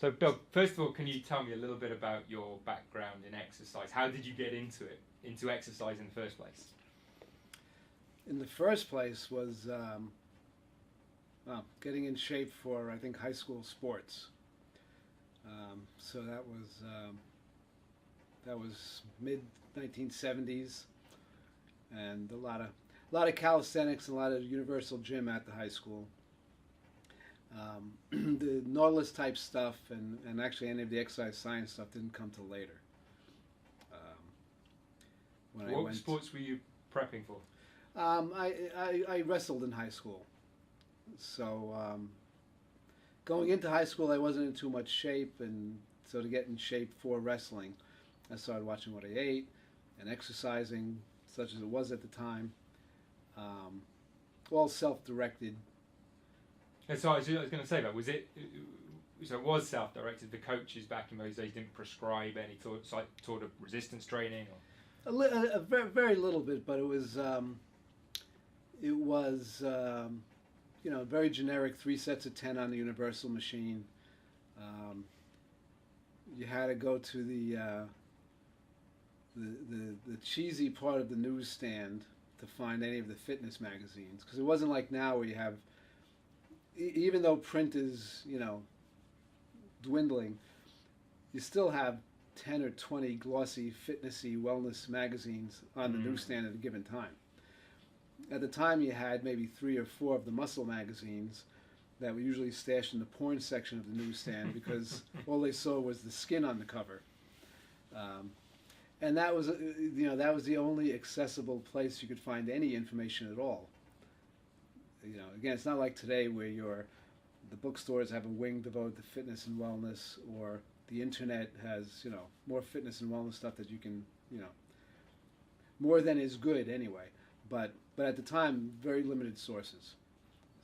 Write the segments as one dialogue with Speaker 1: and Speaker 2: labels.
Speaker 1: So, Bill, first of all, can you tell me a little bit about your background in exercise? How did you get into it, into exercise in the first place?
Speaker 2: In the first place was getting in shape for, I think, high school sports. So that was mid 1970s, and a lot of calisthenics and a lot of universal gym at the high school. The Nautilus type stuff and actually any of the exercise science stuff didn't come till later.
Speaker 1: What sports were you prepping for?
Speaker 2: I wrestled in high school, so going into high school I wasn't in too much shape, and so to get in shape for wrestling, I started watching what I ate and exercising, such as it was at the time. All self-directed.
Speaker 1: And so I was going to say that it was self-directed. The coaches back in those days didn't prescribe any sort of resistance training, or
Speaker 2: A very little bit, but it was very generic. 3 sets of 10 on the universal machine. You had to go to the cheesy part of the newsstand to find any of the fitness magazines, because it wasn't like now where you have, even though print is dwindling, you still have 10 or 20 glossy, fitnessy, wellness magazines on the newsstand at a given time. At the time, you had maybe 3 or 4 of the muscle magazines that were usually stashed in the porn section of the newsstand because all they saw was the skin on the cover. And that was the only accessible place you could find any information at all. Again, it's not like today where the bookstores have a wing devoted to fitness and wellness, or the internet has more fitness and wellness stuff that you can more than is good anyway. But at the time, very limited sources.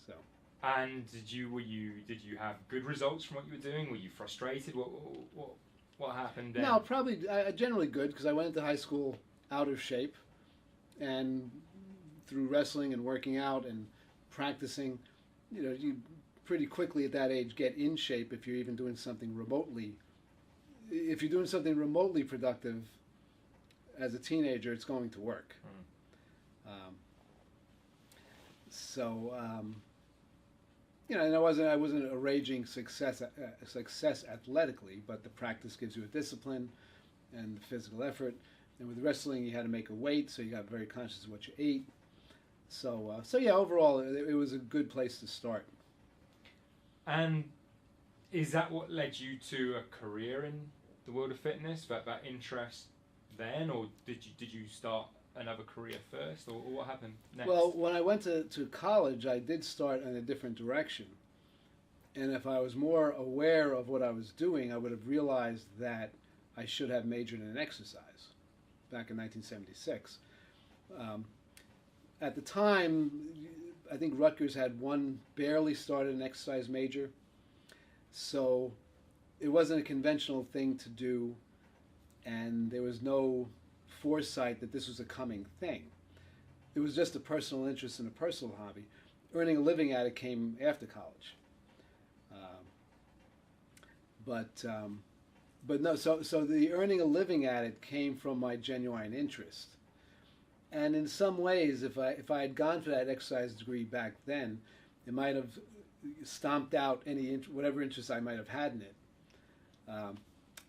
Speaker 2: So.
Speaker 1: And did you have good results from what you were doing? Were you frustrated? What happened then?
Speaker 2: No, probably generally good, because I went into high school out of shape, and through wrestling and working out and practicing, you pretty quickly at that age get in shape if you're even doing something remotely. If you're doing something remotely productive as a teenager, it's going to work. And I wasn't a raging success athletically, but the practice gives you a discipline and the physical effort. And with wrestling, you had to make a weight, so you got very conscious of what you ate. So yeah, overall, it was a good place to start.
Speaker 1: And is that what led you to a career in the world of fitness? That interest then, or did you start another career first, or what happened next?
Speaker 2: Well, when I went to college, I did start in a different direction. And if I was more aware of what I was doing, I would have realized that I should have majored in exercise back in 1976. At the time, I think Rutgers had one barely started an exercise major. So it wasn't a conventional thing to do, and there was no foresight that this was a coming thing. It was just a personal interest and a personal hobby. Earning a living at it came after college. But no, so the earning a living at it came from my genuine interest. And in some ways, if I had gone for that exercise degree back then, it might have stomped out whatever interest I might have had in it.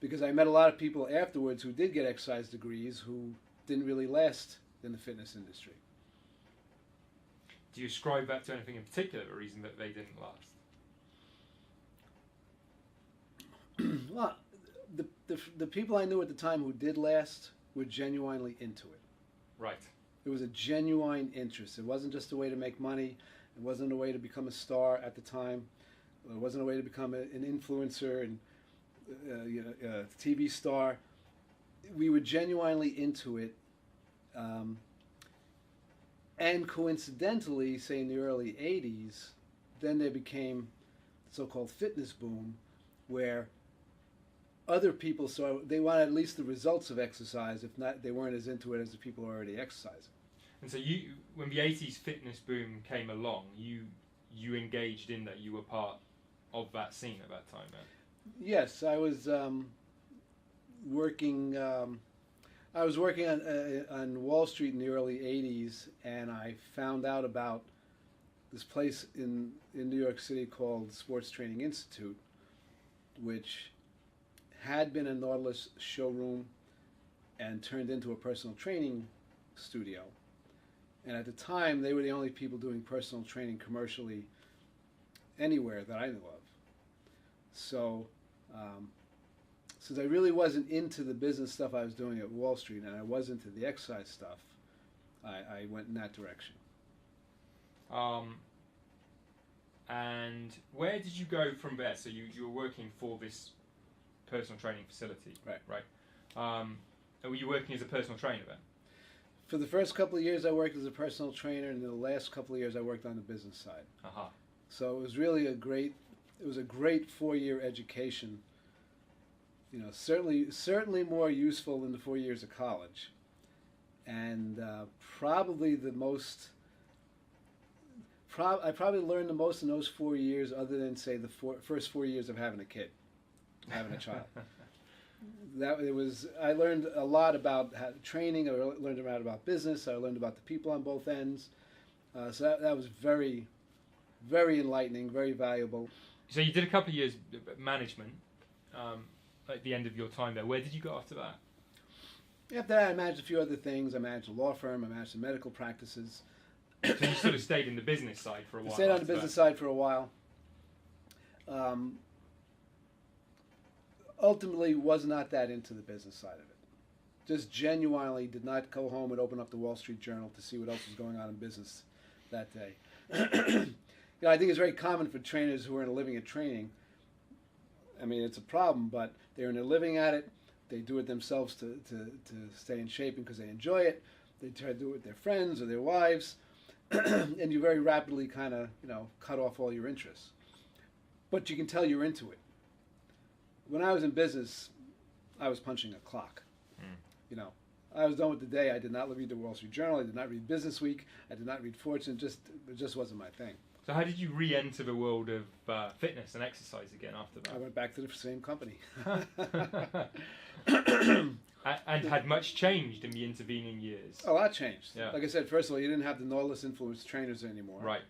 Speaker 2: Because I met a lot of people afterwards who did get exercise degrees who didn't really last in the fitness industry.
Speaker 1: Do you ascribe that to anything in particular, a reason that they didn't last?
Speaker 2: Well, the people I knew at the time who did last were genuinely into it.
Speaker 1: Right.
Speaker 2: It was a genuine interest. It wasn't just a way to make money. It wasn't a way to become a star at the time. It wasn't a way to become an influencer and a TV star. We were genuinely into it. And coincidentally, say in the early 80s, then there became the so-called fitness boom, where other people saw they wanted at least the results of exercise. If not, they weren't as into it as the people who were already exercising.
Speaker 1: And so when the 80s fitness boom came along, you engaged in that. You were part of that scene at that time, man.
Speaker 2: Yes, I was working. I was working on Wall Street in the early '80s, and I found out about this place in New York City called Sports Training Institute, which had been a Nautilus showroom and turned into a personal training studio. And at the time, they were the only people doing personal training commercially anywhere that I knew of. So, since I really wasn't into the business stuff I was doing at Wall Street, and I was into the exercise stuff, I went in that direction.
Speaker 1: And where did you go from there? So you were working for this personal training facility,
Speaker 2: Right?
Speaker 1: Right. And were you working as a personal trainer then?
Speaker 2: For the first couple of years, I worked as a personal trainer, and the last couple of years, I worked on the business side.
Speaker 1: Uh-huh.
Speaker 2: So it was really a great 4-year education. You know, certainly more useful than the 4 years of college, and probably the most. I probably learned the most in those 4 years, other than say the first 4 years of having a kid, having a child. I learned a lot about training. I learned a lot about business. I learned about the people on both ends. So that was very, very enlightening, very valuable.
Speaker 1: So you did a couple of years management at the end of your time there. Where did you go after that?
Speaker 2: After that, I managed a few other things. I managed a law firm. I managed some medical practices.
Speaker 1: So you sort of stayed in the business side for a while.
Speaker 2: I stayed on the business side for a while. Ultimately, was not that into the business side of it. Just genuinely did not go home and open up the Wall Street Journal to see what else was going on in business that day. You know, I think it's very common for trainers who earn a living at training. I mean, it's a problem, but they earn a living at it. They do it themselves to stay in shape because they enjoy it. They try to do it with their friends or their wives. And you very rapidly kind of, you know, cut off all your interests. But you can tell you're into it. When I was in business, I was punching a clock. You know, I was done with the day. I did not read the Wall Street Journal. I did not read Business Week. I did not read Fortune. It just wasn't my thing.
Speaker 1: So how did you re-enter the world of fitness and exercise again after that?
Speaker 2: I went back to the same company.
Speaker 1: And had much changed in the intervening years?
Speaker 2: A lot changed.
Speaker 1: Yeah.
Speaker 2: Like I said, first of all, you didn't have the Nautilus influenced trainers anymore.
Speaker 1: Right.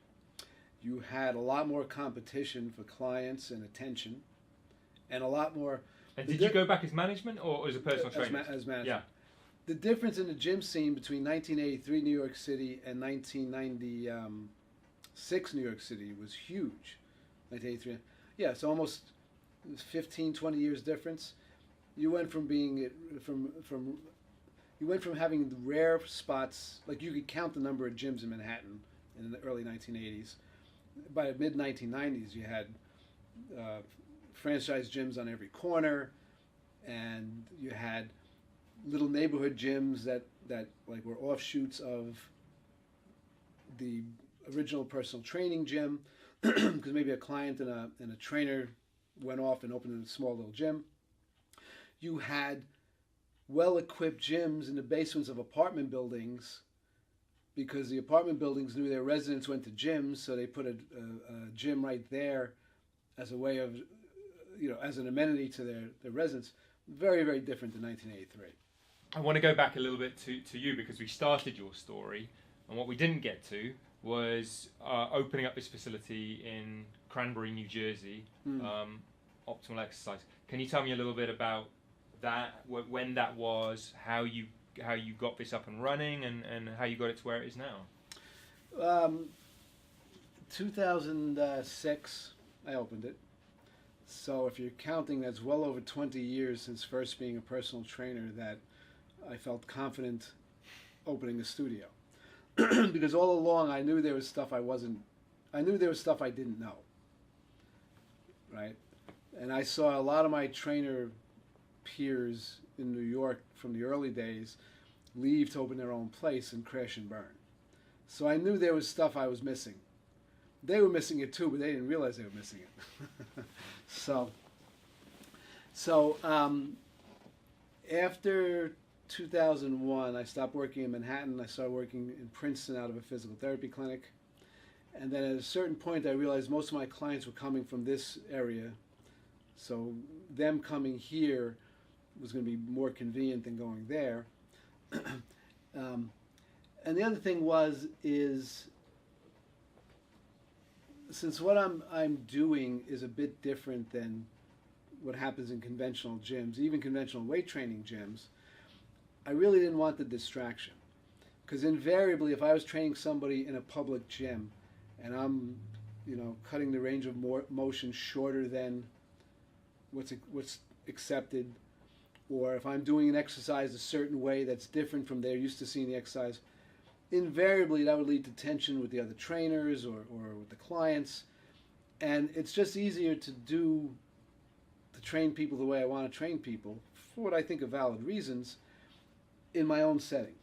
Speaker 2: You had a lot more competition for clients and attention, and a lot more.
Speaker 1: And did you go back as management or as a personal trainer?
Speaker 2: As management.
Speaker 1: Yeah.
Speaker 2: The difference in the gym scene between 1983 New York City and 1996 New York City was huge. 1983. Yeah, it's almost 15, 20 years difference. You went from being you went from having the rare spots, like you could count the number of gyms in Manhattan in the early 1980s. By the mid 1990s, you had franchise gyms on every corner, and you had little neighborhood gyms that like were offshoots of the original personal training gym, because maybe a client and a trainer went off and opened a small little gym. You had well-equipped gyms in the basements of apartment buildings, because the apartment buildings knew their residents went to gyms, so they put a gym right there as a way of, you know, as an amenity to their residents. Very, very different than 1983.
Speaker 1: I want to go back a little bit to you, because we started your story, and what we didn't get to was opening up this facility in Cranbury, New Jersey, Optimal Exercise. Can you tell me a little bit about that, when that was, how you got this up and running, and how you got it to where it is now?
Speaker 2: 2006, I opened it. So if you're counting, that's well over 20 years since first being a personal trainer that I felt confident opening a studio. Because all along I knew there was stuff I didn't know. Right? And I saw a lot of my trainer peers in New York from the early days leave to open their own place and crash and burn. So I knew there was stuff I was missing. They were missing it too, but they didn't realize they were missing it. So after 2001, I stopped working in Manhattan. I started working in Princeton out of a physical therapy clinic. And then at a certain point, I realized most of my clients were coming from this area. So them coming here was going to be more convenient than going there. And the other thing is since what I'm doing is a bit different than what happens in conventional gyms, even conventional weight training gyms, I really didn't want the distraction. Because invariably, if I was training somebody in a public gym and I'm, cutting the range of motion shorter than what's accepted, or if I'm doing an exercise a certain way that's different from they're used to seeing the exercise, invariably that would lead to tension with the other trainers or with the clients. And it's just easier to train people the way I want to train people, for what I think are valid reasons, in my own setting.